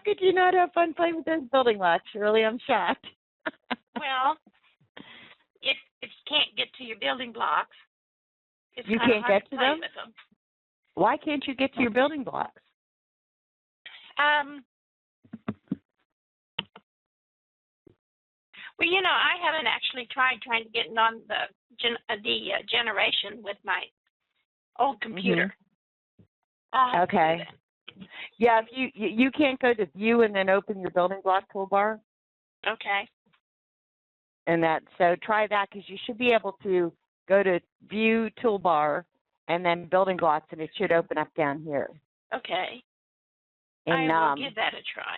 could you not have fun playing with those building blocks, Shirley? I'm shocked. Well, if you can't get to your building blocks, it's You kind of can't hard get to to play them? with them. Why can't you get to your building blocks? Well, you know, I haven't actually trying to get it on the generation with my old computer. Okay. Yeah, if you can't go to View and then open your building block toolbar. Okay. And so try that, because you should be able to go to View Toolbar and then Building Blocks, and it should open up down here. Okay. And, I will give that a try.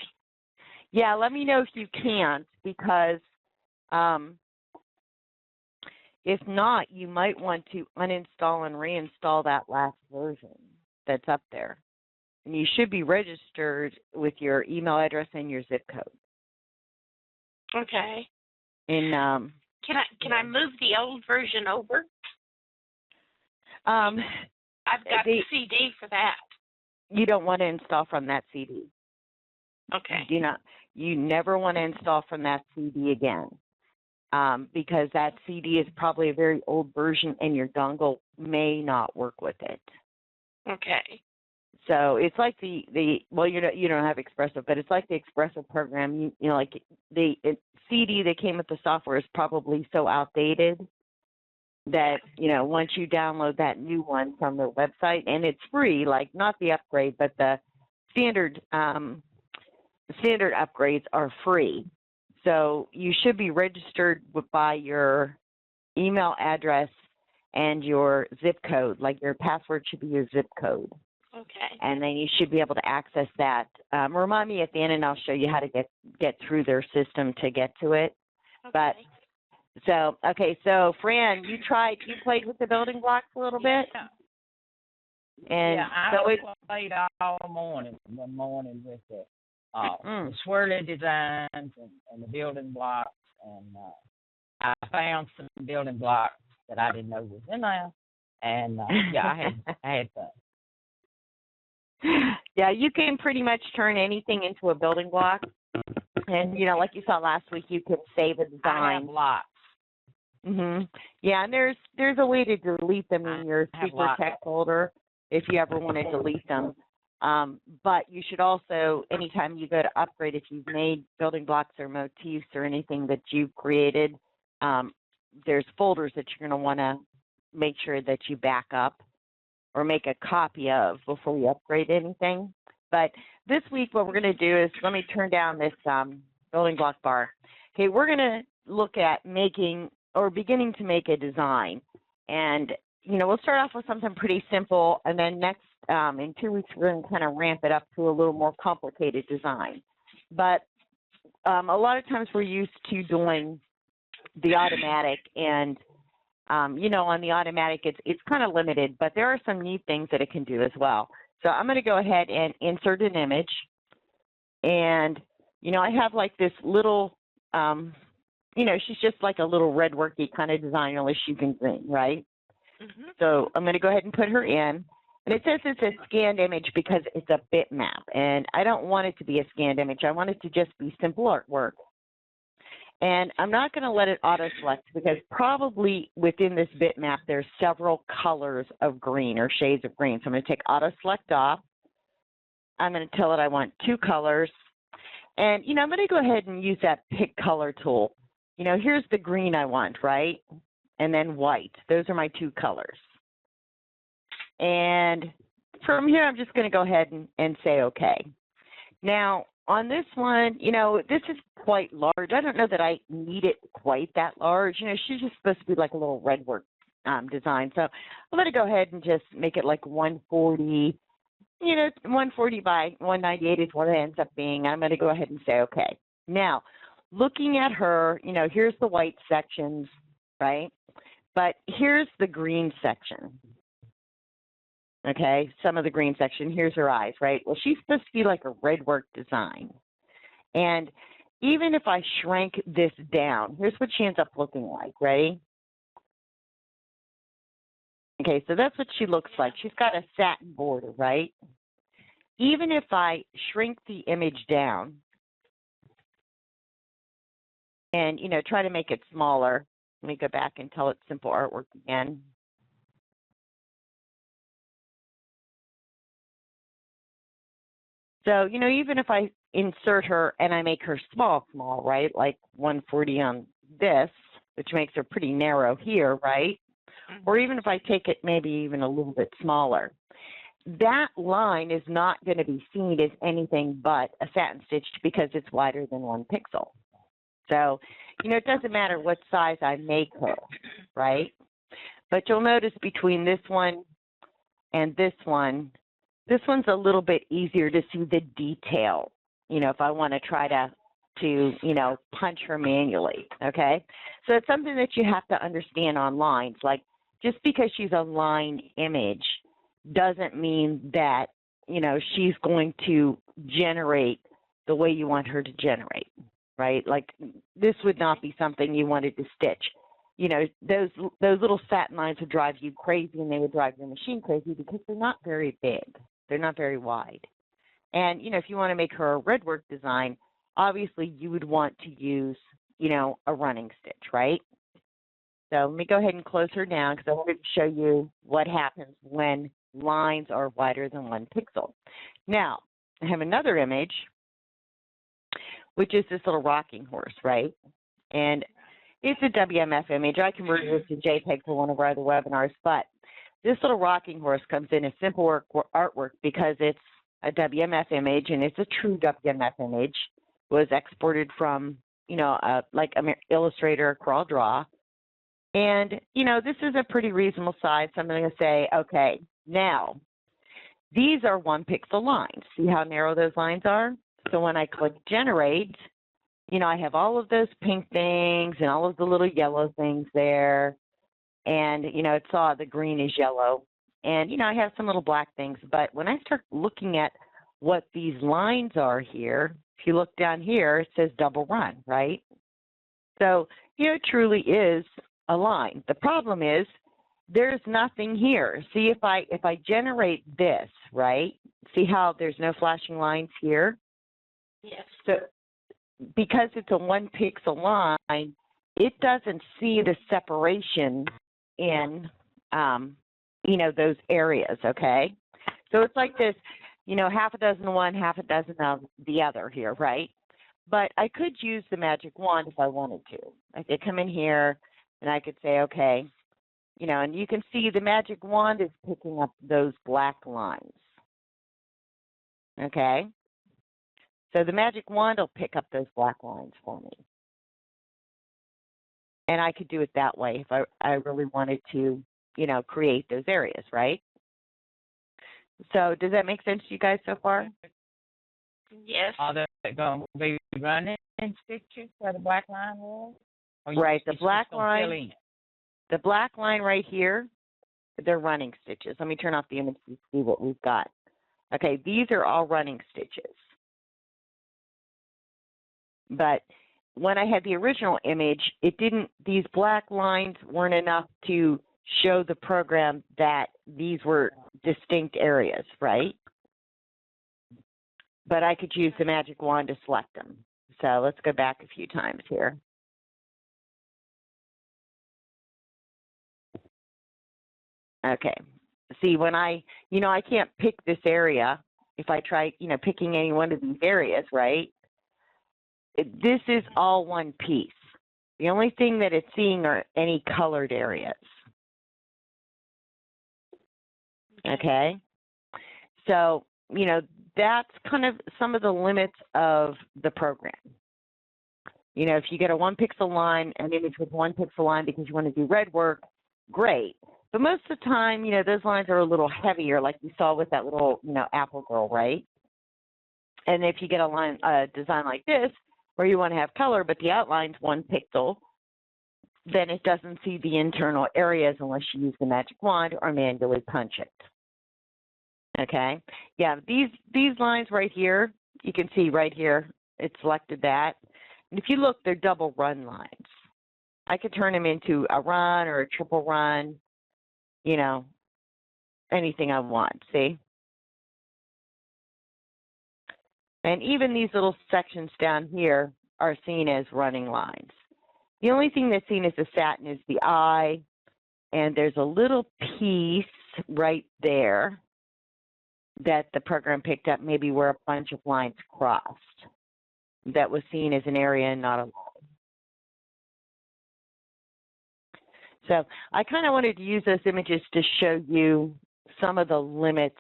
Yeah, let me know if you can't, because if not, you might want to uninstall and reinstall that last version that's up there. And you should be registered with your email address and your zip code. Okay. And can I move the old version over? I've got the CD for that. You don't want to install from that CD. Okay. You never want to install from that CD again, because that CD is probably a very old version and your dongle may not work with it. Okay. So it's like well, you don't have Espresso, but it's like the Espresso program. You know, like the CD that came with the software is probably so outdated that, you know, once you download that new one from their website, and it's free, like not the upgrade, but the standard upgrades are free. So you should be registered by your email address and your zip code. Like your password should be your zip code. Okay. And then you should be able to access that. Remind me at the end, and I'll show you how to get through their system to get to it. Okay. But so Fran, you played with the building blocks a little bit? Yeah. And I played all morning, one morning with the swirly designs and the building blocks, and I found some building blocks that I didn't know was in there, and I had fun. Yeah, you can pretty much turn anything into a building block, and like you saw last week, you can save a design. I have lots. Yeah, and there's a way to delete them in your secret text folder if you ever want to delete them. But you should also, anytime you go to upgrade, if you've made building blocks or motifs or anything that you've created, there's folders that you're going to want to make sure that you back up or make a copy of before you upgrade anything. But this week, what we're going to do is, let me turn down this building block bar. Okay, we're going to look at beginning to make a design. And, we'll start off with something pretty simple, and then next, in 2 weeks, we're going to kind of ramp it up to a little more complicated design. But a lot of times we're used to doing the automatic, and, on the automatic, it's kind of limited, but there are some neat things that it can do as well. So I'm going to go ahead and insert an image. And, I have like this little, she's just like a little red worky kind of design, only she's in green, right? So I'm going to go ahead and put her in. And it says it's a scanned image because it's a bitmap. And I don't want it to be a scanned image. I want it to just be simple artwork. And I'm not going to let it auto-select because probably within this bitmap, there's several colors of green or shades of green. So I'm going to take auto-select off. I'm going to tell it I want 2 colors. And, I'm going to go ahead and use that pick color tool. Here's the green I want, right? And then white. Those are my 2 colors. And from here, I'm just going to go ahead and say OK. Now, on this one, this is quite large. I don't know that I need it quite that large. She's just supposed to be like a little red work design. So I'm going to go ahead and just make it like 140. 140 by 198 is what it ends up being. I'm going to go ahead and say OK. Now, looking at her, here's the white sections, right? But here's the green section. Okay, some of the green section. Here's her eyes, right? Well, she's supposed to be like a red work design. And even if I shrank this down, here's what she ends up looking like. Ready? Okay, so that's what she looks like. She's got a satin border, right? even if I shrink the image down and, try to make it smaller, let me go back and tell it simple artwork again. So, even if I insert her and I make her small, right, like 140 on this, which makes her pretty narrow here, right? Or even if I take it maybe even a little bit smaller, that line is not going to be seen as anything but a satin stitch because it's wider than 1 pixel. So, it doesn't matter what size I make her, right? But you'll notice between this one and this one's a little bit easier to see the detail, if I want to try to punch her manually, okay? So it's something that you have to understand on lines. Like, just because she's a line image doesn't mean that, she's going to generate the way you want her to generate, right? Like, this would not be something you wanted to stitch. Those little satin lines would drive you crazy, and they would drive your machine crazy because they're not very big. They're not very wide. And, if you want to make her a red work design, obviously you would want to use, a running stitch, right? So let me go ahead and close her down because I wanted to show you what happens when lines are wider than 1 pixel. Now, I have another image, which is this little rocking horse, right? And it's a WMF image. I converted this to JPEG for one of our other webinars, but this little rocking horse comes in as simple artwork because it's a WMF image, and it's a true WMF image. It was exported from, like Illustrator, CorelDRAW. And, this is a pretty reasonable size, so I'm going to say, okay, now, these are 1 pixel lines. See how narrow those lines are? So when I click Generate, I have all of those pink things and all of the little yellow things there. And, it saw the green is yellow. And, I have some little black things. But when I start looking at what these lines are here, if you look down here, it says double run, right? So, it truly is a line. The problem is there's nothing here. See, if I generate this, right? See how there's no flashing lines here? Yes. So because it's a 1 pixel line, it doesn't see the separation in, those areas, okay? So it's like this, half a dozen of one, half a dozen of the other here, right? But I could use the magic wand if I wanted to. I could come in here and I could say, okay, and you can see the magic wand is picking up those black lines, okay? So the magic wand will pick up those black lines for me. And I could do it that way if I really wanted to, create those areas, right? So does that make sense to you guys so far? Yes. Are they going to be running stitches where the black line was? Right, the black line right here, they're running stitches. Let me turn off the image to see what we've got. Okay, these are all running stitches. But when I had the original image, these black lines weren't enough to show the program that these were distinct areas, right? But I could use the magic wand to select them. So let's go back a few times here. Okay. See, when I can't pick this area if I try, picking any one of these areas, right? This is all one piece. The only thing that it's seeing are any colored areas. Okay? So, that's kind of some of the limits of the program. If you get a 1 pixel line, an image with 1 pixel line because you want to do red work, great. But most of the time, those lines are a little heavier, like you saw with that little, apple girl, right? And if you get a design like this, where you want to have color, but the outline's 1 pixel, then it doesn't see the internal areas unless you use the magic wand or manually punch it. Okay? Yeah, these lines right here, you can see right here, it selected that. And if you look, they're double run lines. I could turn them into a run or a triple run, anything I want, see? And even these little sections down here are seen as running lines. The only thing that's seen as a satin is the eye, and there's a little piece right there that the program picked up, maybe where a bunch of lines crossed. That was seen as an area and not a line. So I kind of wanted to use those images to show you some of the limits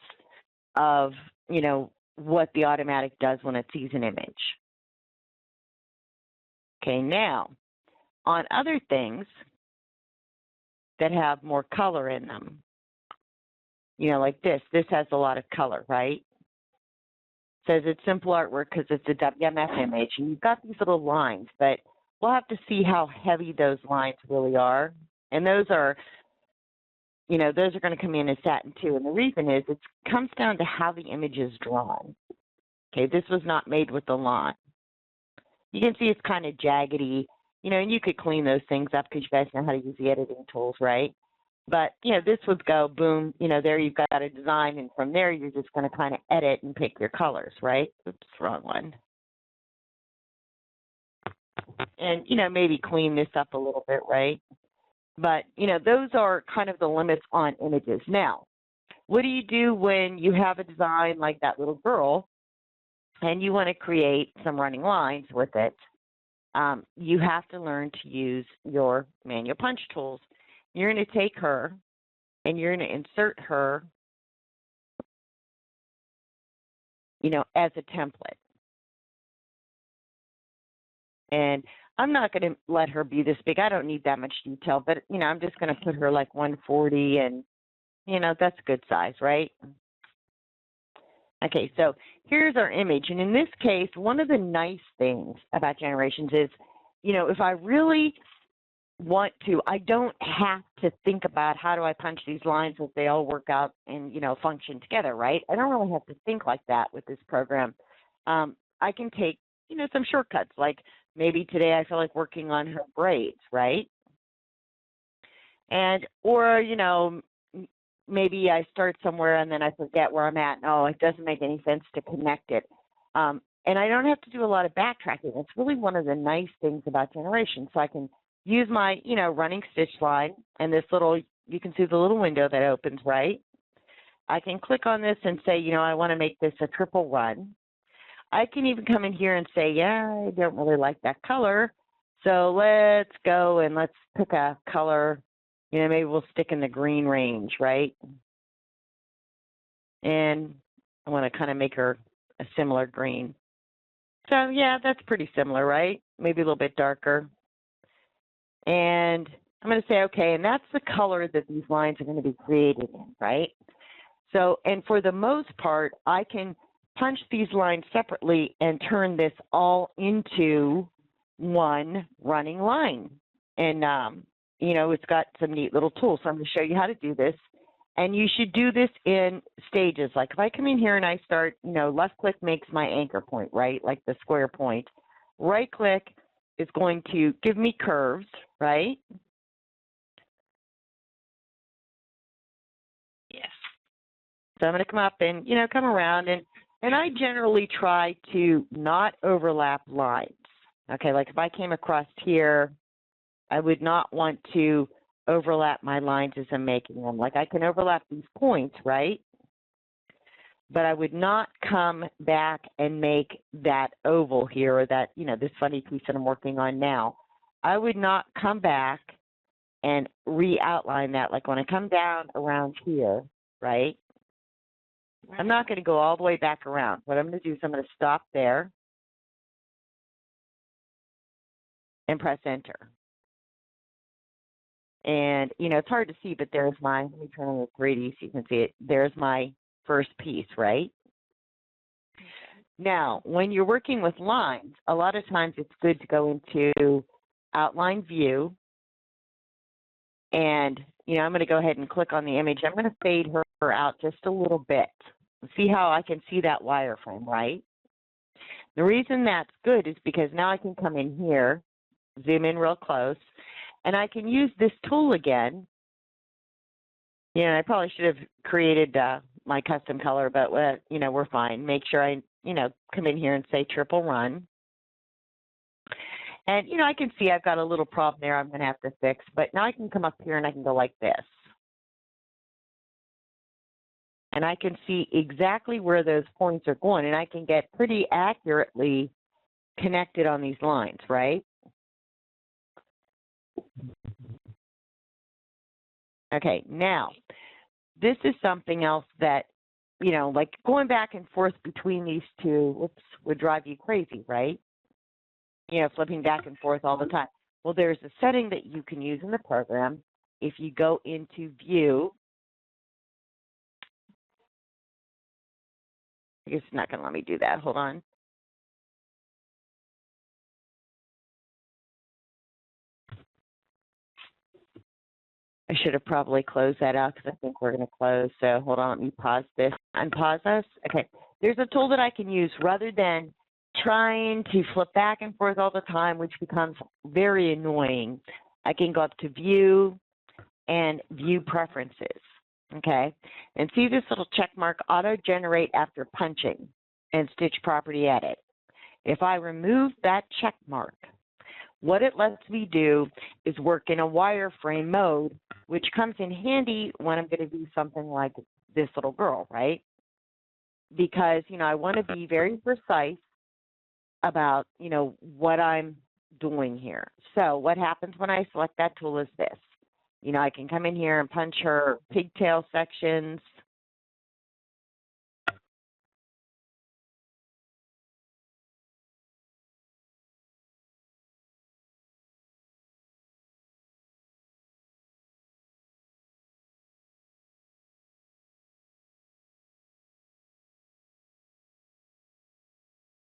of, you know, what the automatic does when it sees an image. Okay, now, on other things that have more color in them, you know, like this has a lot of color, right? Says it's simple artwork because it's a WMF image, and you've got these little lines, but we'll have to see how heavy those lines really are. And those are, you know, those are going to come in as satin too. And the reason is it comes down to how the image is drawn. Okay, this was not made with the line. You can see it's kind of jaggedy, you know, and you could clean those things up because you guys know how to use the editing tools, right? But, you know, this would go, boom, you know, there you've got a design, and from there you're just going to kind of edit and pick your colors, right? Oops, wrong one. And, you know, maybe clean this up a little bit, right? But, you know, those are kind of the limits on images. Now, what do you do when you have a design like that little girl and you want to create some running lines with it? You have to learn to use your manual punch tools. You're going to take her and you're going to insert her, you know, as a template. And I'm not going to let her be this big. I don't need that much detail, but, you know, I'm just going to put her like 140, and, you know, that's a good size, right? Okay, so here's our image. And in this case, one of the nice things about generations is, you know, if I really want to, I don't have to think about how do I punch these lines so they all work out and, you know, function together, right? I don't really have to think like that with this program. I can take, you know, some shortcuts, like maybe today I feel like working on her braids, right? And, or, you know, maybe I start somewhere and then I forget where I'm at. No, it doesn't make any sense to connect it. And I don't have to do a lot of backtracking. It's really one of the nice things about generation. So I can use my, you know, running stitch line, and this little, you can see the little window that opens, right? I can click on this and say, you know, I want to make this a triple run. I can even come in here and say, yeah, I don't really like that color. So let's go and let's pick a color. You know, maybe we'll stick in the green range, right? And I want to kind of make her a similar green. So yeah, that's pretty similar, right? Maybe a little bit darker. And I'm going to say, okay, and that's the color that these lines are going to be created in, right? So, and for the most part, I can punch these lines separately and turn this all into one running line. And, you know, it's got some neat little tools. So I'm going to show you how to do this. And you should do this in stages. Like if I come in here and I start, you know, left click makes my anchor point, right? Like the square point. Right click is going to give me curves, right? Yes. So I'm going to come up and, you know, come around, and I generally try to not overlap lines. Okay, like if I came across here, I would not want to overlap my lines as I'm making them. Like I can overlap these points, right? But I would not come back and make that oval here, or that, you know, this funny piece that I'm working on now. I would not come back and re-outline that. Like when I come down around here, right? I'm not going to go all the way back around. What I'm going to do is I'm going to stop there and press enter. And, you know, it's hard to see, but there's my, let me turn on the 3D so you can see it. There's my first piece, right? Okay. Now, when you're working with lines, a lot of times it's good to go into outline view. And, you know, I'm going to go ahead and click on the image. I'm going to fade her out just a little bit. See how I can see that wireframe, right? The reason that's good is because now I can come in here, zoom in real close, and I can use this tool again. You know, I probably should have created my custom color, but, you know, we're fine. Make sure I, come in here and say triple run. And, I can see I've got a little problem there I'm going to have to fix, but now I can come up here and I can go like this. And I can see exactly where those points are going, and I can get pretty accurately connected on these lines, right? Okay, now, this is something else that, like going back and forth between these two, would drive you crazy, right? Flipping back and forth all the time. Well, there's a setting that you can use in the program. If you go into View, I guess it's not going to let me do that. Hold on. I should have probably closed that out because I think we're going to close. So hold on, let me pause this. Unpause us. Okay. There's a tool that I can use rather than trying to flip back and forth all the time, which becomes very annoying. I can go up to View and View Preferences. Okay. And see this little check mark, Auto Generate After Punching and Stitch Property Edit. If I remove that check mark, what it lets me do is work in a wireframe mode, which comes in handy when I'm going to do something like this little girl, right? Because, I want to be very precise about, what I'm doing here. So what happens when I select that tool is this. I can come in here and punch her pigtail sections.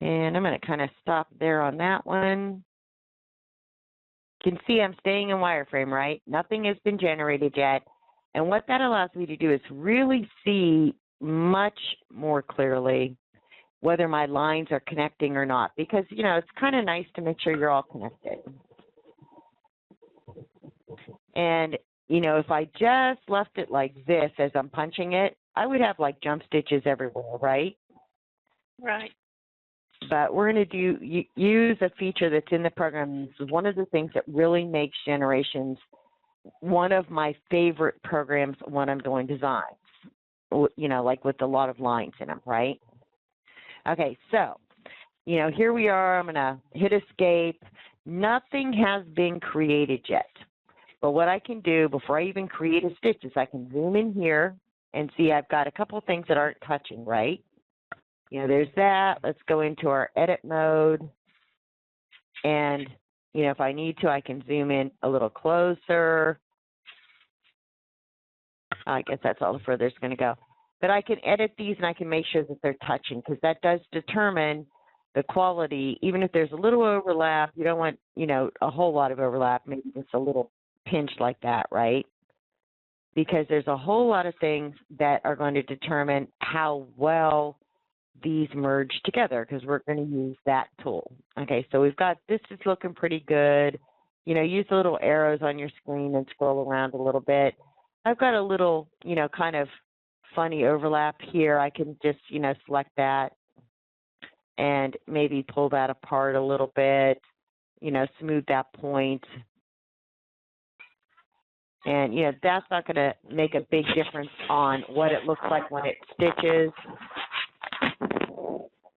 And I'm going to kind of stop there on that one. You can see I'm staying in wireframe, right? Nothing has been generated yet. And what that allows me to do is really see much more clearly whether my lines are connecting or not. Because, it's kind of nice to make sure you're all connected. And, if I just left it like this as I'm punching it, I would have like jump stitches everywhere, right? Right. But we're going to use a feature that's in the program. This is one of the things that really makes Generations one of my favorite programs when I'm doing designs, like with a lot of lines in them, right? Okay, so, here we are. I'm going to hit Escape. Nothing has been created yet. But what I can do before I even create a stitch is I can zoom in here and see I've got a couple things that aren't touching, right? There's that. Let's go into our edit mode. And, if I need to, I can zoom in a little closer. I guess that's all the further it's going to go. But I can edit these and I can make sure that they're touching because that does determine the quality. Even if there's a little overlap, you don't want, a whole lot of overlap, maybe just a little pinch like that, right? Because there's a whole lot of things that are going to determine how well these merge together because we're going to use that tool. Okay, so we've got, this is looking pretty good. Use the little arrows on your screen and scroll around a little bit. I've got a little, kind of funny overlap here. I can just, select that and maybe pull that apart a little bit, smooth that point. And, that's not going to make a big difference on what it looks like when it stitches.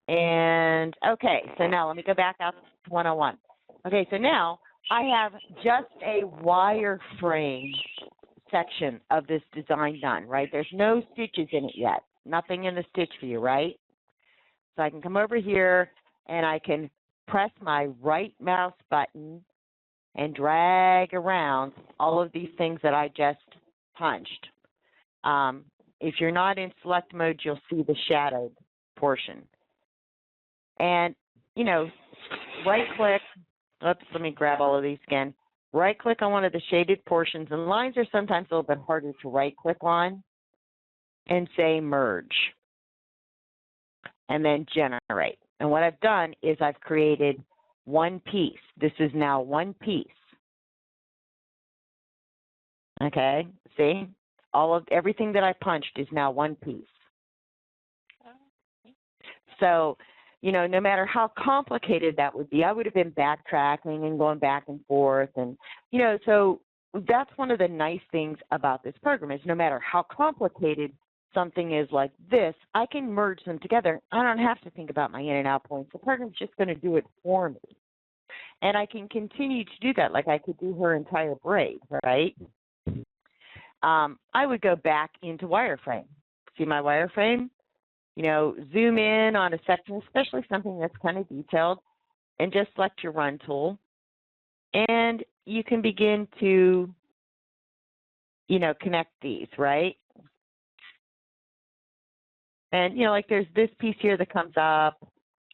And, okay, so now let me go back out to 101. Okay, so now I have just a wireframe section of this design done, right? There's no stitches in it yet. Nothing in the stitch view, right? So I can come over here and I can press my right mouse button and drag around all of these things that I just punched. If you're not in select mode, you'll see the shadowed portion. And, right click, oops, let me grab all of these again. Right click on one of the shaded portions, and lines are sometimes a little bit harder to right click on, and say merge, and then generate. And what I've done is I've created one piece. This is now one piece. Okay, see? Everything that I punched is now one piece. So you know, no matter how complicated that would be, I would have been backtracking and going back and forth. And, you know, so that's one of the nice things about this program is no matter how complicated something is like this, I can merge them together. I don't have to think about my in and out points. The program's just going to do it for me. And I can continue to do that, like I could do her entire braid, right? I would go back into wireframe. See my wireframe? You know, zoom in on a section, especially something that's kind of detailed, and just select your run tool. And you can begin to, you know, connect these, right? And, you know, like there's this piece here that comes up.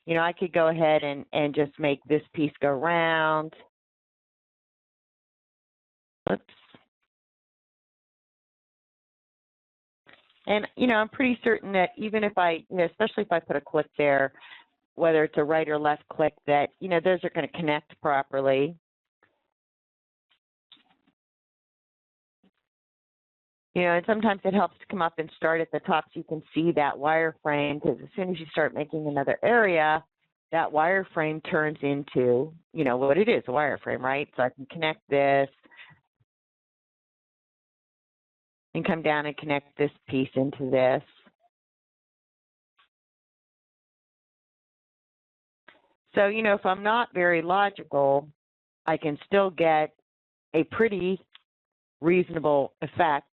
You know, I could go ahead and just make this piece go round. Oops. And, you know, I'm pretty certain that even if I, you know, especially if I put a click there, whether it's a right or left click, that, you know, those are going to connect properly. You know, and sometimes it helps to come up and start at the top so you can see that wireframe, because as soon as you start making another area, that wireframe turns into, you know, what it is, a wireframe, right? So I can connect this and come down and connect this piece into this. So, you know, if I'm not very logical, I can still get a pretty reasonable effect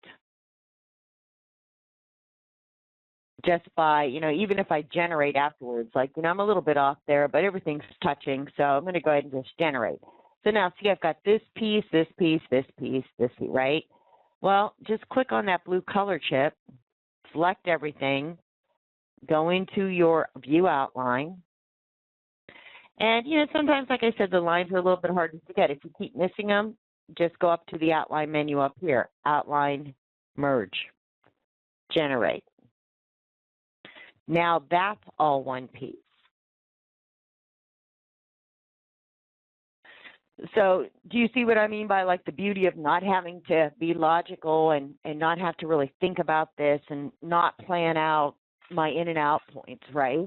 just by, you know, even if I generate afterwards, like, you know, I'm a little bit off there, but everything's touching, so I'm going to go ahead and just generate. So now, see, I've got this piece, this piece, this piece, this piece, right? Well, just click on that blue color chip, select everything, go into your view outline. And, you know, sometimes, like I said, the lines are a little bit hard to get. If you keep missing them, just go up to the outline menu up here, outline, merge, generate. Now that's all one piece. So do you see what I mean by like the beauty of not having to be logical and not have to really think about this and not plan out my in and out points, right?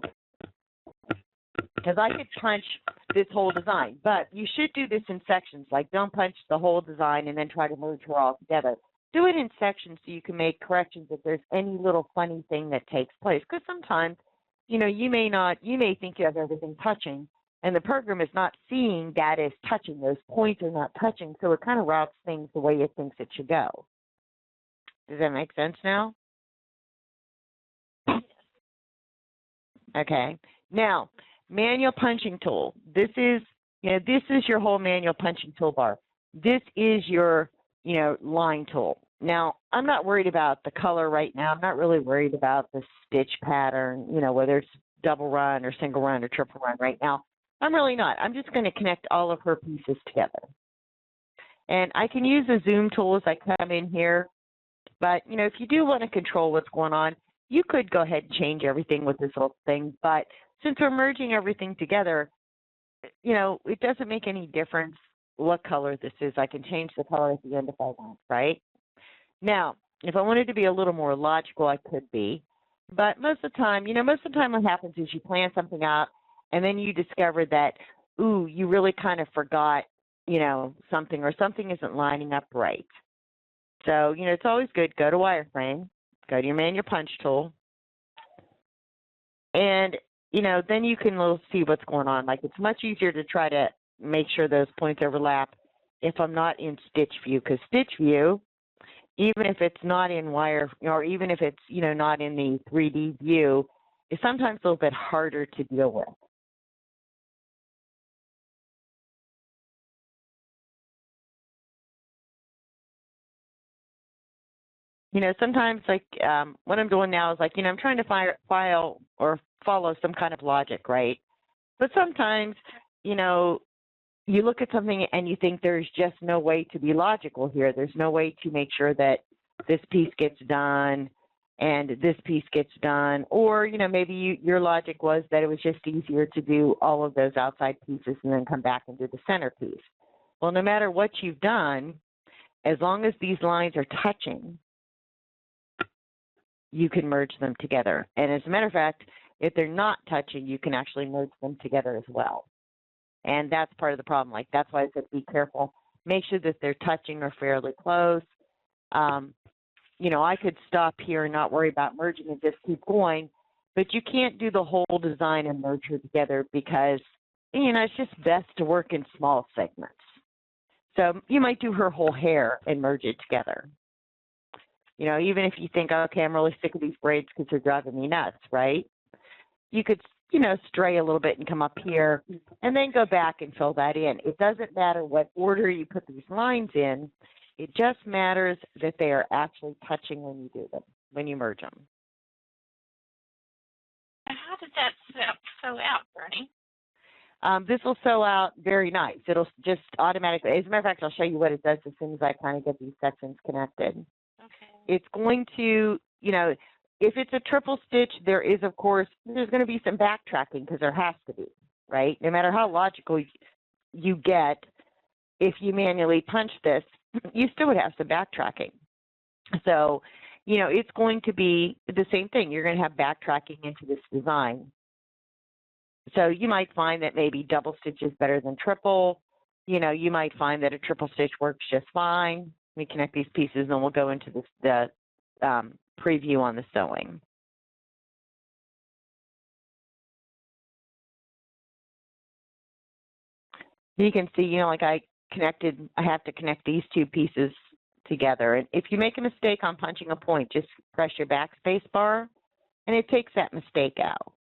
Because I could punch this whole design, but you should do this in sections. Like don't punch the whole design and then try to merge her all together. Do it in sections so you can make corrections if there's any little funny thing that takes place. Because sometimes, you know, you may think you have everything touching, and the program is not seeing that as touching. Those points are not touching, so it kind of routes things the way it thinks it should go. Does that make sense now? Okay. Now, manual punching tool. This is, you know, this is your whole manual punching toolbar. This is your, you know, line tool. Now, I'm not worried about the color right now. I'm not really worried about the stitch pattern, you know, whether it's double run or single run or triple run right now. I'm really not. I'm just going to connect all of her pieces together. And I can use the zoom tool as I come in here. But, you know, if you do want to control what's going on, you could go ahead and change everything with this little thing. But since we're merging everything together, you know, it doesn't make any difference what color this is. I can change the color at the end if I want, right? Now, if I wanted to be a little more logical, I could be. But most of the time, you know, most of the time what happens is you plan something out, and then you discover that, ooh, you really kind of forgot, you know, something, or something isn't lining up right. So, you know, it's always good, go to wireframe, go to your manual punch tool, and, you know, then you can see what's going on. Like, it's much easier to try to make sure those points overlap if I'm not in stitch view, because stitch view, even if it's not in wire, or even if it's, you know, not in the 3D view, is sometimes a little bit harder to deal with. You know, sometimes, like, what I'm doing now is, like, you know, I'm trying to file or follow some kind of logic, right? But sometimes, you know, you look at something and you think there's just no way to be logical here. There's no way to make sure that this piece gets done and this piece gets done. Or, you know, maybe your logic was that it was just easier to do all of those outside pieces and then come back and do the center piece. Well, no matter what you've done, as long as these lines are touching, you can merge them together. And as a matter of fact, if they're not touching, you can actually merge them together as well. And that's part of the problem. Like, that's why I said be careful. Make sure that they're touching or fairly close. You know, I could stop here and not worry about merging and just keep going, but you can't do the whole design and merge her together because, you know, it's just best to work in small segments. So you might do her whole hair and merge it together. You know, even if you think, okay, I'm really sick of these braids because they're driving me nuts, right? You could, you know, stray a little bit and come up here and then go back and fill that in. It doesn't matter what order you put these lines in. It just matters that they are actually touching when you do them, when you merge them. How does that sew out, Bernie? This will sew out very nice. It'll just automatically, as a matter of fact, I'll show you what it does as soon as I kind of get these sections connected. Okay. It's going to, you know, if it's a triple stitch, there is, of course, there's going to be some backtracking because there has to be, right? No matter how logical you get, if you manually punch this, you still would have some backtracking. So, you know, it's going to be the same thing. You're going to have backtracking into this design. So you might find that maybe double stitch is better than triple. You know, you might find that a triple stitch works just fine. We connect these pieces and we'll go into the preview on the sewing. You can see, you know, like I have to connect these two pieces together. And if you make a mistake on punching a point, just press your backspace bar and it takes that mistake out.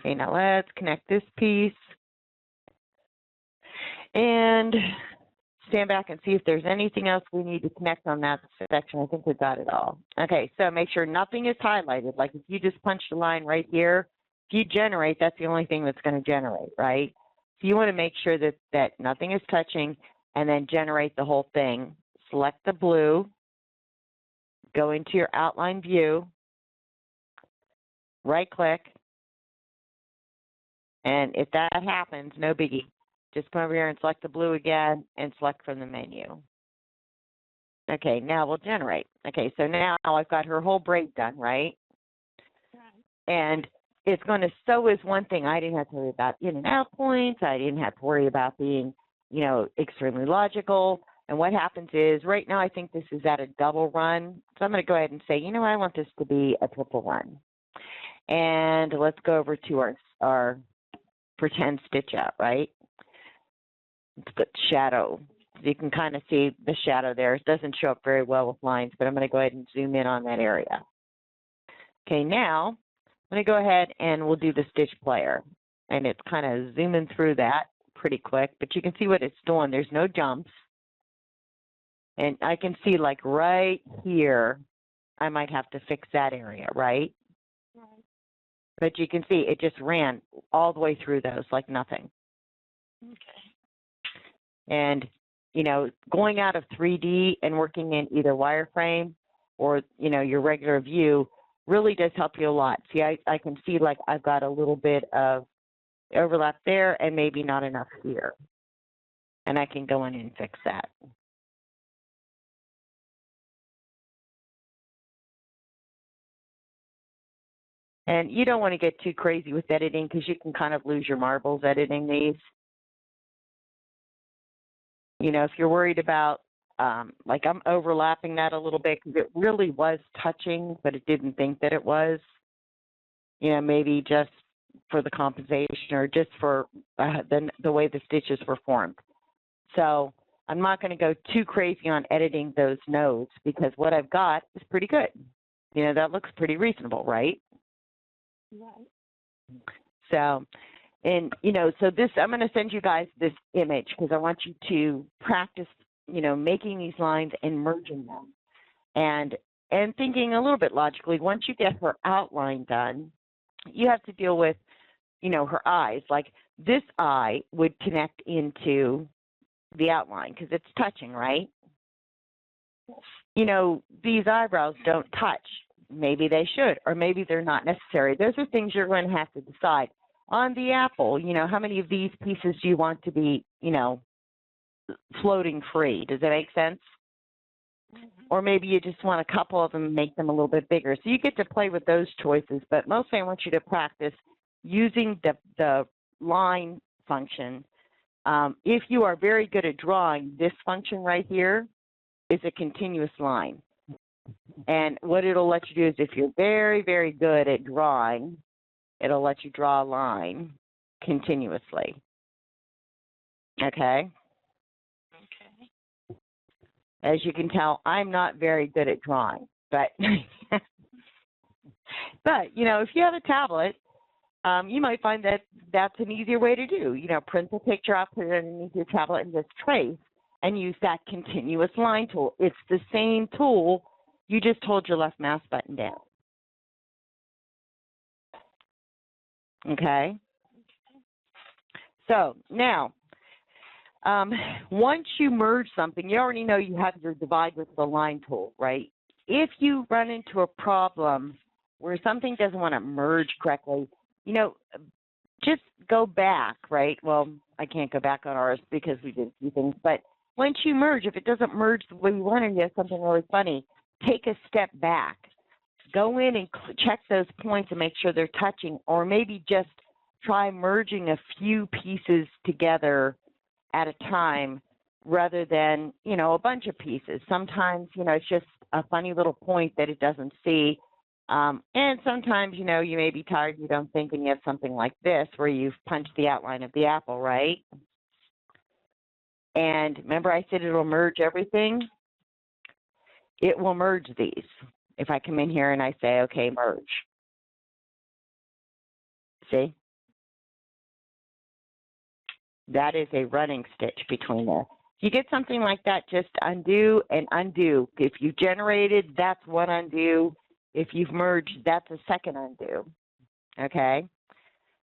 Okay, now let's connect this piece and stand back and see if there's anything else we need to connect on that section. I think we've got it all. Okay, so make sure nothing is highlighted. Like if you just punched a line right here, if you generate, that's the only thing that's going to generate, right? So you want to make sure that nothing is touching and then generate the whole thing. Select the blue, go into your outline view, right click, and if that happens, no biggie. Just come over here and select the blue again and select from the menu. Okay, now we'll generate. Okay, so now I've got her whole braid done, right? And it's going to sew is one thing. I didn't have to worry about in and out points. I didn't have to worry about being, you know, extremely logical. And what happens is right now I think this is at a double run. So I'm going to go ahead and say, you know, I want this to be a triple run. And let's go over to our pretend stitch out, right? Let's put shadow. You can kind of see the shadow there. It doesn't show up very well with lines, but I'm going to go ahead and zoom in on that area. Okay, now I'm going to go ahead and we'll do the stitch player. And it's kind of zooming through that pretty quick, but you can see what it's doing. There's no jumps. And I can see like right here, I might have to fix that area, right? Right. But you can see it just ran all the way through those like nothing. Okay. And, you know, going out of 3D and working in either wireframe or, you know, your regular view really does help you a lot. See, I can see like I've got a little bit of overlap there and maybe not enough here. And I can go in and fix that. And you don't want to get too crazy with editing because you can kind of lose your marbles editing these. You know, if you're worried about, like I'm overlapping that a little bit because it really was touching, but it didn't think that it was. You know, maybe just for the compensation or just for the way the stitches were formed. So I'm not going to go too crazy on editing those nodes because what I've got is pretty good. You know, that looks pretty reasonable, right? Right. So, and, you know, so this, I'm going to send you guys this image because I want you to practice, you know, making these lines and merging them. And thinking a little bit logically, once you get her outline done, you have to deal with, you know, her eyes. Like this eye would connect into the outline because it's touching, right? You know, these eyebrows don't touch. Maybe they should, or maybe they're not necessary. Those are things you're going to have to decide. On the apple, you know, how many of these pieces do you want to be, you know, floating free? Does that make sense? or maybe you just want a couple of them and make them a little bit bigger. So you get to play with those choices, but mostly I want you to practice using the line function. If you are very good at drawing, this function right here is a continuous line. And what it'll let you do is if you're very, very good at drawing, it'll let you draw a line continuously. Okay? Okay. As you can tell, I'm not very good at drawing, but but you know, if you have a tablet, you might find that that's an easier way to do. You know, print the picture out, put it underneath your tablet, and just trace, and use that continuous line tool. It's the same tool. You just hold your left mouse button down. Okay? So now, once you merge something, you already know you have your divide with the line tool, right? If you run into a problem where something doesn't want to merge correctly, you know, just go back, right? Well, I can't go back on ours because we did a few things, but once you merge, if it doesn't merge the way you want to, you have something really funny, take a step back. Go in and check those points and make sure they're touching, or maybe just try merging a few pieces together at a time rather than, you know, a bunch of pieces. Sometimes, you know, it's just a funny little point that it doesn't see. And sometimes, you know, you may be tired, you don't think, and you have something like this where you've punched the outline of the apple, right? And remember I said it'll merge everything? It will merge these. If I come in here and I say, okay, merge. See? That is a running stitch between there. If you get something like that, just undo and undo. If you generated, that's one undo. If you've merged, that's a second undo, okay?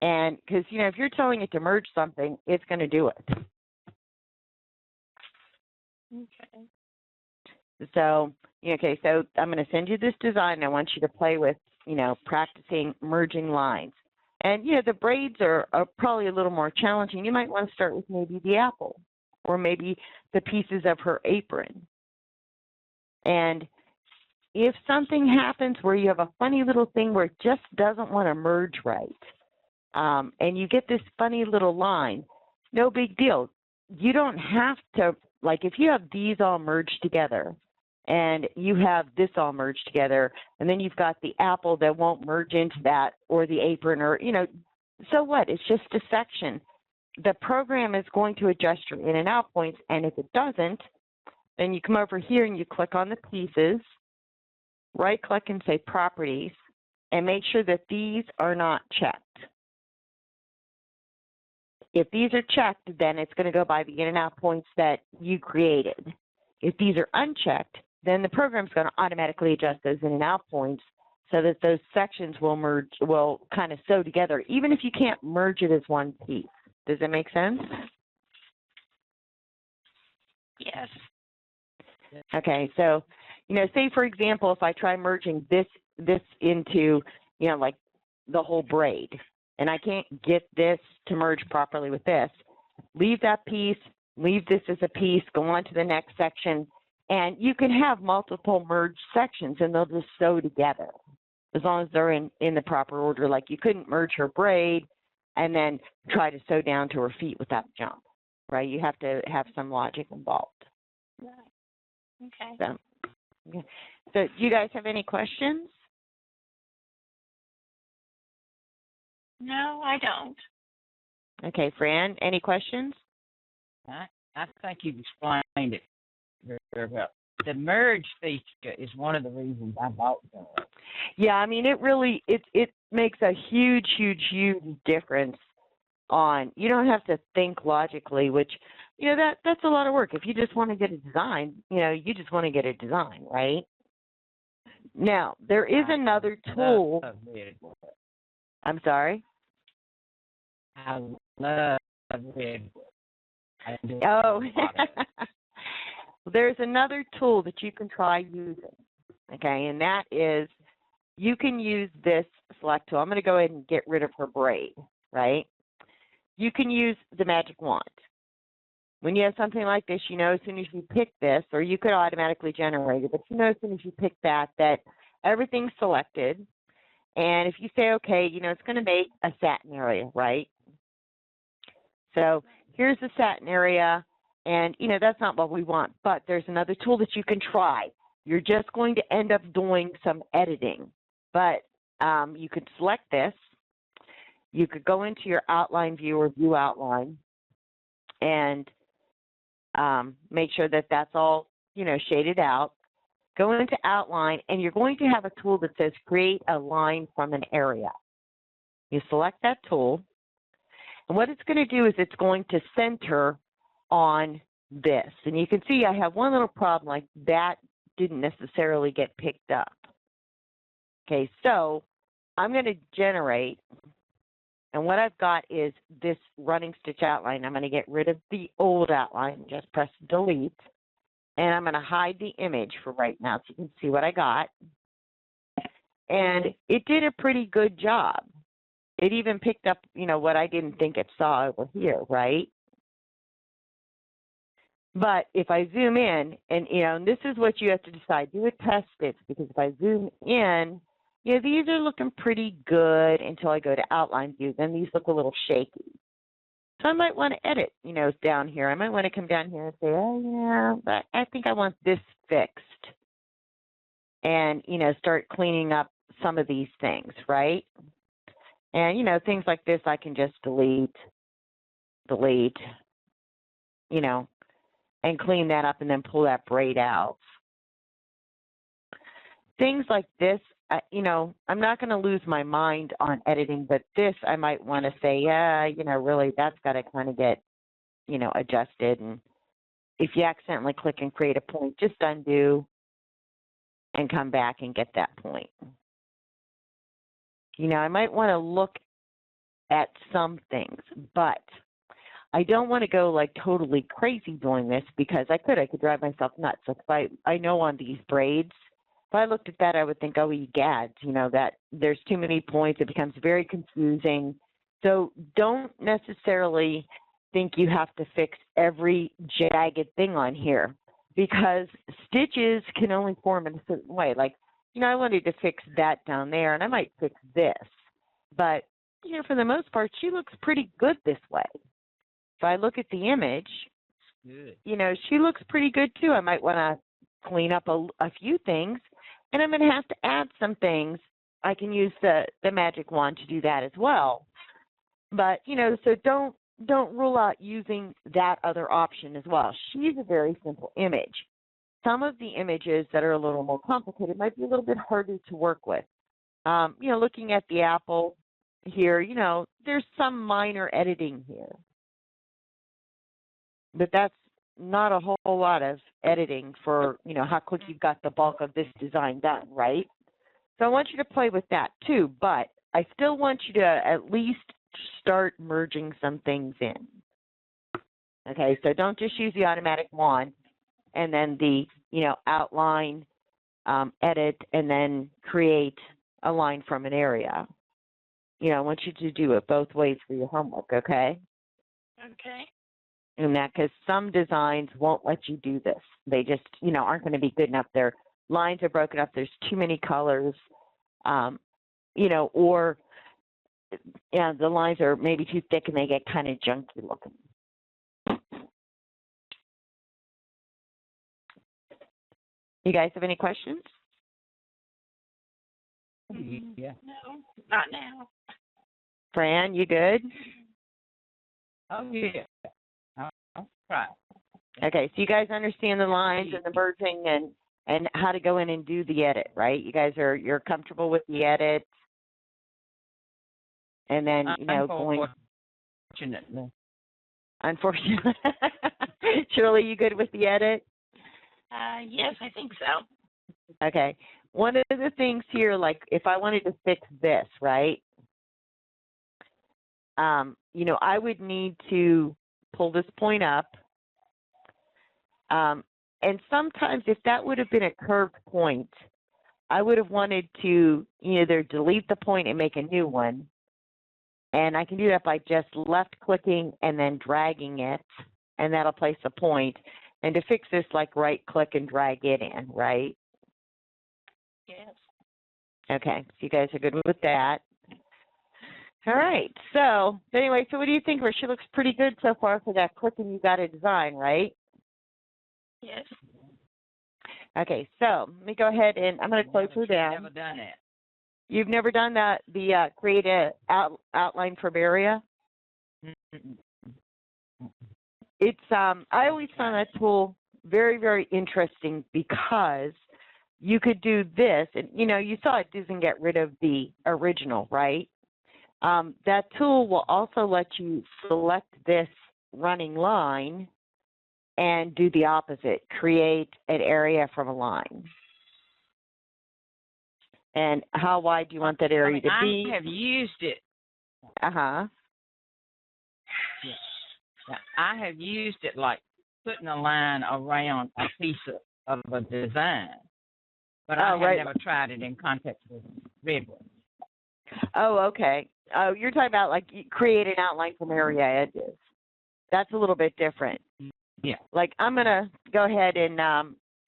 And because, you know, if you're telling it to merge something, it's going to do it. Okay. So, okay, so I'm going to send you this design. I want you to play with, you know, practicing merging lines. And, you know, the braids are probably a little more challenging. You might want to start with maybe the apple or maybe the pieces of her apron. And if something happens where you have a funny little thing where it just doesn't want to merge right, and you get this funny little line, no big deal. You don't have to, like if you have these all merged together and you have this all merged together, and then you've got the apple that won't merge into that, or the apron, or, you know, so what? It's just a section. The program is going to adjust your in and out points, and if it doesn't, then you come over here and you click on the pieces, right-click and say Properties, and make sure that these are not checked. If these are checked, then it's going to go by the in and out points that you created. If these are unchecked, then the program's going to automatically adjust those in and out points so that those sections will merge, will kind of sew together, even if you can't merge it as one piece. Does that make sense? Yes. Okay, so, you know, say for example, if I try merging this into, you know, like the whole braid, and I can't get this to merge properly with this, leave that piece, leave this as a piece, go on to the next section, and you can have multiple merged sections and they'll just sew together as long as they're in the proper order. Like you couldn't merge her braid and then try to sew down to her feet without a jump, right? You have to have some logic involved. Right. Okay. So do you guys have any questions? No, I don't. Okay, Fran, any questions? I think you've explained it very well. The merge feature is one of the reasons I bought them. Yeah, I mean, it really, it makes a huge difference on, you don't have to think logically, which, you know, that's a lot of work. If you just want to get a design, you know, you just want to get a design, right? Now, there is another tool. I'm sorry? I love red. Oh, there's another tool that you can try using, okay, and that is you can use this select tool. I'm going to go ahead and get rid of her braid, right? You can use the magic wand. when you have something like this, you know as soon as you pick this, or you could automatically generate it, but you know as soon as you pick that everything's selected. And if you say, okay, you know, it's going to make a satin area, right? So here's the satin area, and, you know, that's not what we want, but there's another tool that you can try. You're just going to end up doing some editing, but you could select this. You could go into your outline view or view outline and make sure that that's all, you know, shaded out. Go into outline, and you're going to have a tool that says create a line from an area. You select that tool, and what it's going to do is it's going to center on this. And you can see I have one little problem, like that didn't necessarily get picked up. Okay, so I'm going to generate, and what I've got is this running stitch outline. I'm going to get rid of the old outline, just press delete, and I'm going to hide the image for right now so you can see what I got. And it did a pretty good job. It even picked up, you know, what I didn't think it saw over here, right? But if I zoom in, and, you know, and this is what you have to decide, do a test stitch, because if I zoom in, you know, these are looking pretty good until I go to outline view. Then these look a little shaky. So I might want to edit, you know, down here. I might want to come down here and say, oh, yeah, but I think I want this fixed. And, you know, start cleaning up some of these things, right? And, you know, things like this I can just delete, you know, and clean that up and then pull that braid out. Things like this, you know, I'm not going to lose my mind on editing, but this I might want to say, yeah, you know, really that's got to kind of get, you know, adjusted. And if you accidentally click and create a point, just undo and come back and get that point. You know, I might want to look at some things, but I don't want to go like totally crazy doing this, because I could drive myself nuts. Like if I know on these braids, if I looked at that, I would think, oh, egads, you know, that there's too many points. It becomes very confusing. So don't necessarily think you have to fix every jagged thing on here, because stitches can only form in a certain way. Like, you know, I wanted to fix that down there, and I might fix this. But, you know, for the most part, she looks pretty good this way. If I look at the image, Good. you know, she looks pretty good too. I might want to clean up a few things, and I'm going to have to add some things. I can use the magic wand to do that as well. But, you know, so don't rule out using that other option as well. She's a very simple image. Some of the images that are a little more complicated might be a little bit harder to work with. You know, looking at the apple here, you know, there's some minor editing here. But that's not a whole lot of editing for, you know, how quick you've got the bulk of this design done, right? So I want you to play with that too, but I still want you to at least start merging some things in. Okay, so don't just use the automatic wand and then the, you know, outline, edit, and then create a line from an area. You know, I want you to do it both ways for your homework, okay? Okay. And that, because some designs won't let you do this. They just, you know, aren't going to be good enough. Their lines are broken up. There's too many colors, you know, or yeah, the lines are maybe too thick and they get kind of junky looking. You guys have any questions? Yeah. No, not now. Fran, you good? Oh, yeah. I'll try. Okay, so you guys understand the lines and the merging and how to go in and do the edit, right? You guys you're comfortable with the edit, and then, you know, going. Unfortunately. Shirley, you good with the edit? Yes, I think so. Okay. One of the things here, like if I wanted to fix this, right? You know, I would need to pull this point up. And sometimes if that would have been a curved point, I would have wanted to either delete the point and make a new one. And I can do that by just left clicking and then dragging it and that'll place a point. And to fix this, like right-click and drag it in, right? Yes. Okay, so you guys are good with that. All right, so anyway, so what do you think? She looks pretty good so far for that click and you got a design, right? Yes. Okay, so let me go ahead and I'm going to close her down. I've never done that. You've never done that, the create a outline from area? It's I always found that tool very, very interesting because you could do this, and you saw it doesn't get rid of the original, right? That tool will also let you select this running line and do the opposite, create an area from a line. And how wide do you want that area to be? I have used it. Uh-huh. Yeah. I have used it like putting a line around a piece of a design, but I have never tried it in context with redwood. Oh, okay. Oh, you're talking about like create an outline from area edges. That's a little bit different. Yeah. Like I'm going to go ahead and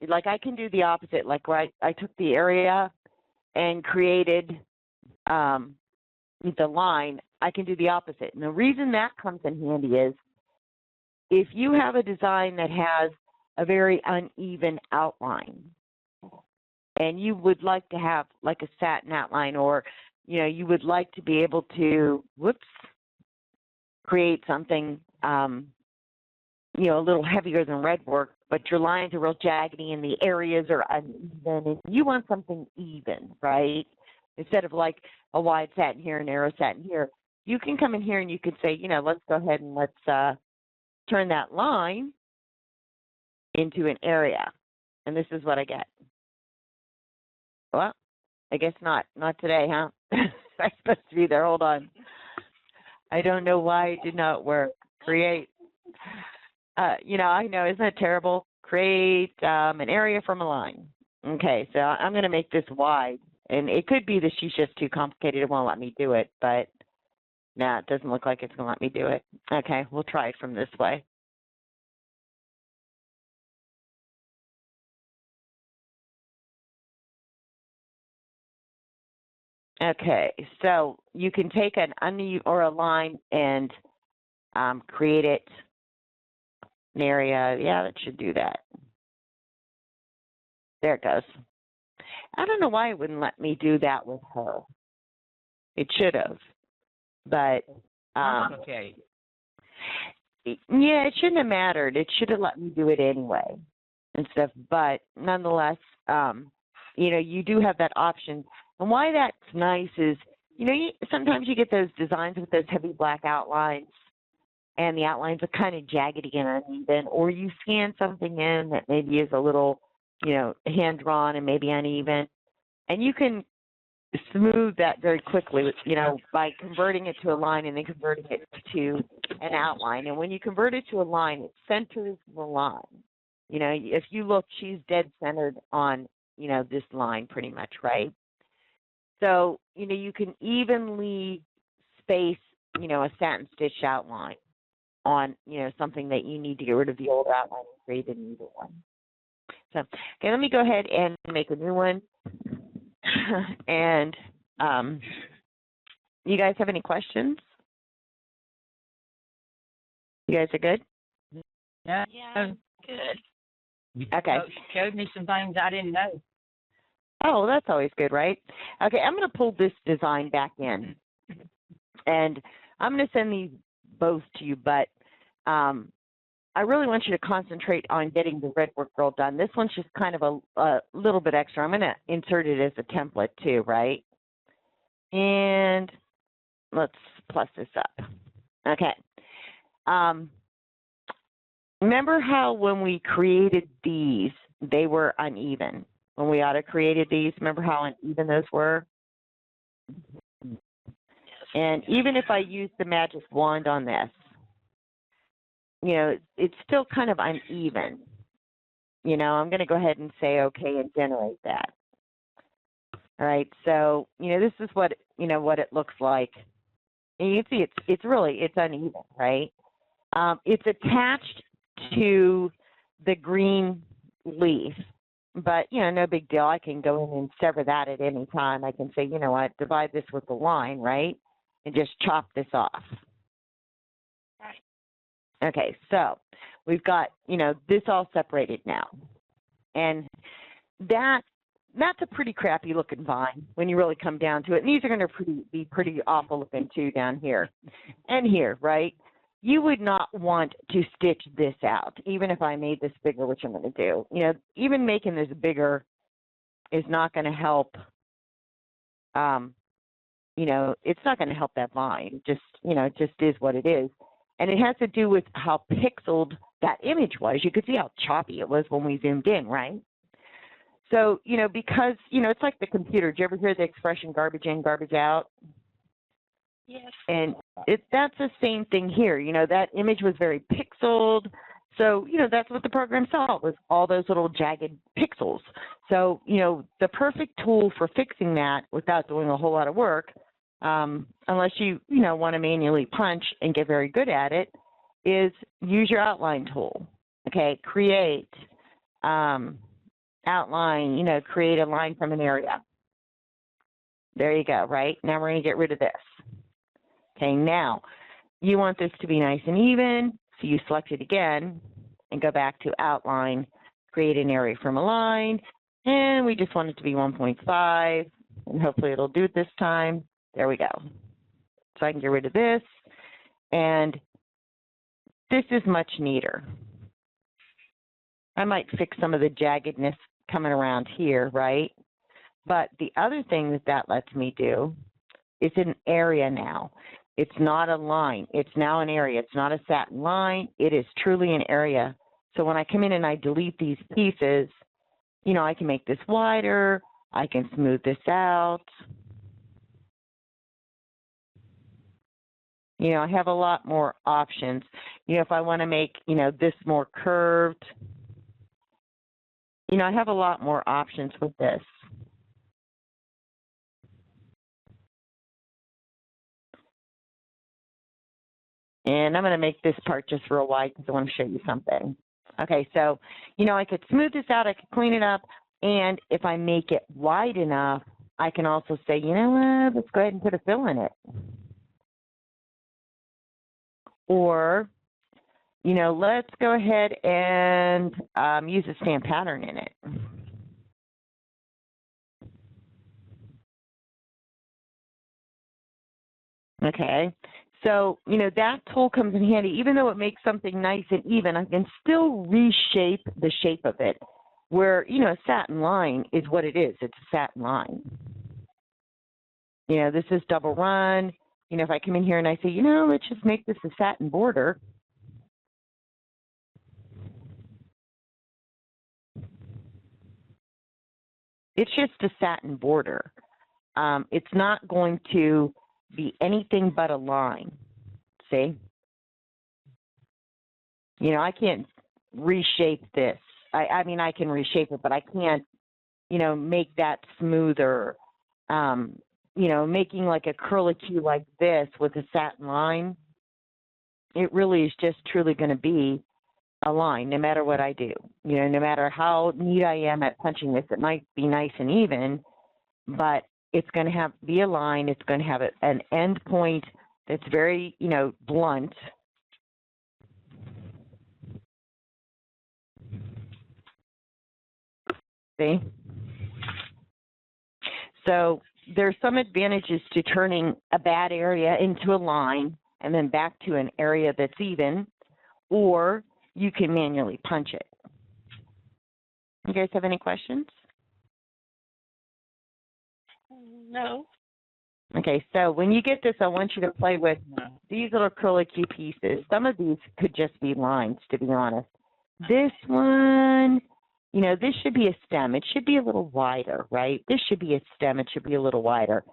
like I can do the opposite. Like where I took the area and created the line, I can do the opposite. And the reason that comes in handy is if you have a design that has a very uneven outline and you would like to have like a satin outline, or you would like to be able to create something a little heavier than red work, but your lines are real jaggedy and the areas are uneven, and you want something even, right? Instead of like a wide satin here and narrow satin here, you can come in here and you can say, let's go ahead and let's turn that line into an area. And this is what I get. Well, I guess not. Not today, huh? I'm supposed to be there. Hold on. I don't know why it did not work. Create. I know, isn't that terrible? Create an area from a line. Okay, so I'm going to make this wide. And it could be that she's just too complicated. It won't let me do it. But, no, it doesn't look like it's going to let me do it. Okay, we'll try it from this way. Okay, so you can take an uneven or a line and create it an area. Yeah, that should do that. There it goes. I don't know why it wouldn't let me do that with her. It should have, but Okay. Yeah, it shouldn't have mattered. It should have let me do it anyway and stuff. But nonetheless, you do have that option. And why that's nice is, sometimes you get those designs with those heavy black outlines, and the outlines are kind of jaggedy and uneven, or you scan something in that maybe is a little, hand-drawn and maybe uneven. And you can smooth that very quickly, by converting it to a line and then converting it to an outline. And when you convert it to a line, it centers the line. If you look, she's dead centered on, this line pretty much, right? So, you can evenly space, a satin stitch outline on, something that you need to get rid of the old outline and create a new one. So, okay, let me go ahead and make a new one. And you guys have any questions? You guys are good? Yeah. Good. Okay. Showed me some things I didn't know. Oh, that's always good, right? Okay, I'm going to pull this design back in. And I'm going to send these both to you, but I really want you to concentrate on getting the red work girl done. This one's just kind of a little bit extra. I'm going to insert it as a template too, right? And let's plus this up. Okay. Remember how when we created these, they were uneven? When we auto-created these, remember how uneven those were? And even if I use the magic wand on this, it's still kind of uneven. I'm going to go ahead and say okay and generate that. All right, so, this is what, what it looks like. And you can see it's uneven, right? It's attached to the green leaf. But, you know, no big deal. I can go in and sever that at any time. I can say, you know what, divide this with the line, right? And just chop this off. Right. Okay, so we've got, you know, this all separated now. And that's a pretty crappy looking vine when you really come down to it. And these are going to be pretty awful looking too down here and here, right? You would not want to stitch this out, even if I made this bigger, which I'm going to do. You know, even making this bigger is not going to help. You know, it's not going to help that vine. Just, you know, it just is what it is. And it has to do with how pixeled that image was. You could see how choppy it was when we zoomed in, right? So, you know, because, you know, it's like the computer. Did you ever hear the expression garbage in, garbage out? Yes. And that's the same thing here. You know, that image was very pixeled. So, you know, that's what the program saw, was all those little jagged pixels. So, you know, the perfect tool for fixing that without doing a whole lot of work, unless you know, want to manually punch and get very good at it, is use your outline tool. Okay, create, outline, you know, create a line from an area. There you go, right? Now we're going to get rid of this. Okay, now you want this to be nice and even, so you select it again and go back to outline, create an area from a line, and we just want it to be 1.5, and hopefully it'll do it this time. There we go. So I can get rid of this, and this is much neater. I might fix some of the jaggedness coming around here, right? But the other thing that lets me do is an area now. It's not a line. It's now an area. It's not a satin line. It is truly an area. So when I come in and I delete these pieces, you know, I can make this wider. I can smooth this out. You know, I have a lot more options. You know, if I want to make, you know, this more curved, you know, I have a lot more options with this. And I'm going to make this part just real wide because I want to show you something. Okay, so, you know, I could smooth this out, I could clean it up, and if I make it wide enough, I can also say, you know what, let's go ahead and put a fill in it. Or, you know, let's go ahead and use a stamp pattern in it. Okay, so, you know, that tool comes in handy. Even though it makes something nice and even, I can still reshape the shape of it, where, you know, a satin line is what it is. It's a satin line. You know, this is double run. You know, if I come in here and I say, you know, let's just make this a satin border. It's just a satin border. It's not going to be anything but a line. See? You know, I can't reshape this. I mean, I can reshape it, but I can't, you know, make that smoother. You know, making like a curlicue like this with a satin line, it really is just truly going to be a line no matter what I do. You know, no matter how neat I am at punching this, it might be nice and even, but it's going to be a line. It's going to have an end point that's very, you know, blunt. See? So there's some advantages to turning a bad area into a line and then back to an area that's even, or you can manually punch it. You guys have any questions? No. Okay, so when you get this, I want you to play with these little curlicue pieces. Some of these could just be lines, to be honest. This one, you know, this should be a stem. It should be a little wider, right? This should be a stem. It should be a little wider.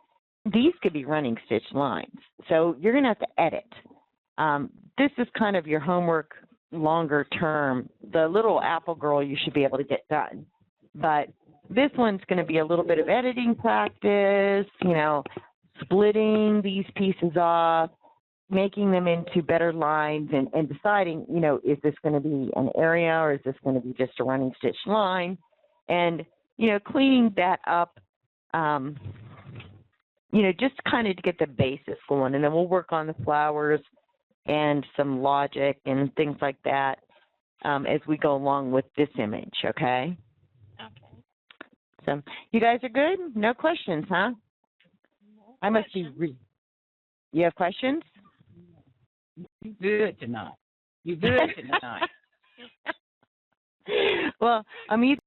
These could be running stitch lines. So you're going to have to edit. This is kind of your homework longer term. The little apple girl you should be able to get done. But this one's going to be a little bit of editing practice, you know, splitting these pieces off, making them into better lines and deciding, you know, is this going to be an area or is this going to be just a running stitch line? And, you know, cleaning that up, you know, just kind of to get the basis going. And then we'll work on the flowers and some logic and things like that as we go along with this image, okay? Okay. So you guys are good? No questions, huh? I must be. You have questions? You good tonight. You good tonight. Well, I'm either